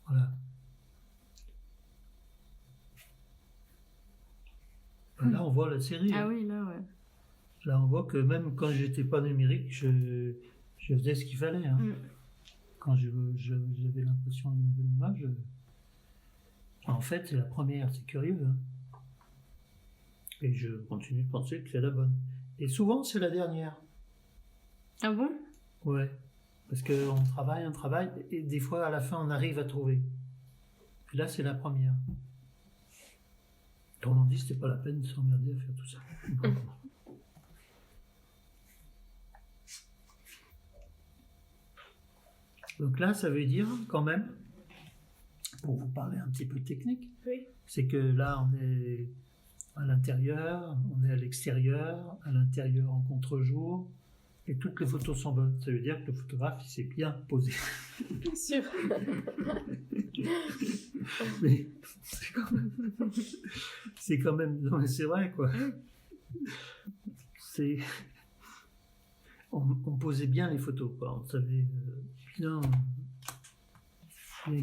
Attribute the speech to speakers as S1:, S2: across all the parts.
S1: Voilà. Là, on voit la série.
S2: Ah oui, là, ouais.
S1: Là, on voit que même quand j'étais pas numérique, je faisais ce qu'il fallait. Hein. Quand j'avais l'impression d'une bonne image, en fait, c'est la première, c'est curieux. Hein. Et je continue de penser que c'est la bonne. Et souvent, c'est la dernière.
S2: Ah bon?
S1: Ouais. Parce qu'on travaille, et des fois, à la fin, on arrive à trouver. Et là, c'est la première. Autrement dit, c'était pas la peine de s'emmerder à faire tout ça. Donc là, ça veut dire, quand même, pour vous parler un petit peu technique,
S2: oui.
S1: C'est que là, on est à l'intérieur, on est à l'extérieur, à l'intérieur en contre-jour, et toutes les photos sont bonnes. Ça veut dire que le photographe, il s'est bien posé.
S2: Bien sûr.
S1: Mais c'est quand même, non mais c'est vrai quoi. C'est, on posait bien les photos quoi. On savait bien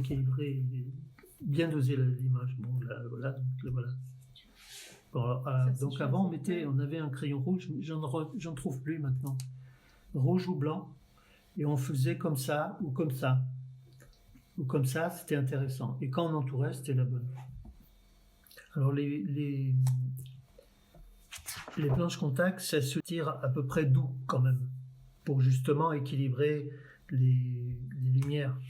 S1: calibrer, bien doser l'image. Bon là voilà, voilà. Bon, donc avant on avait un crayon rouge, j'en trouve plus maintenant. Rouge ou blanc, et on faisait comme ça ou comme ça. Ou comme ça, c'était intéressant. Et quand on entourait, c'était la bonne. Alors les planches contact, ça se tire à peu près doux quand même, pour justement équilibrer les lumières,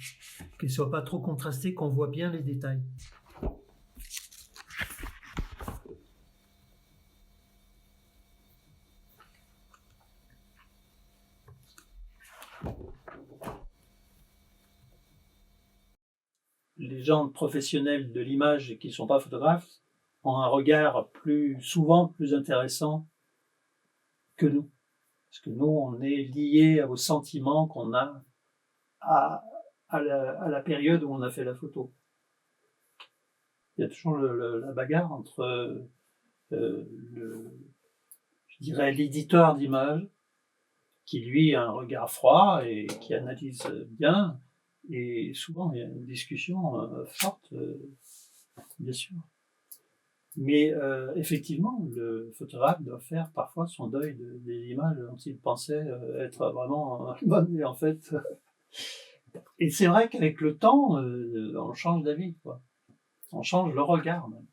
S1: qu'elles ne soient pas trop contrastées, qu'on voit bien les détails. Les gens professionnels de l'image qui ne sont pas photographes ont un regard souvent plus intéressant que nous. Parce que nous, on est liés aux sentiments qu'on a à la période où on a fait la photo. Il y a toujours la bagarre entre, je dirais, l'éditeur d'image, qui lui a un regard froid et qui analyse bien. Et souvent, il y a une discussion forte, bien sûr. Mais effectivement, le photographe doit faire parfois son deuil des images dont il pensait être vraiment bonnes. Et en fait, et c'est vrai qu'avec le temps, on change d'avis, quoi. On change le regard même.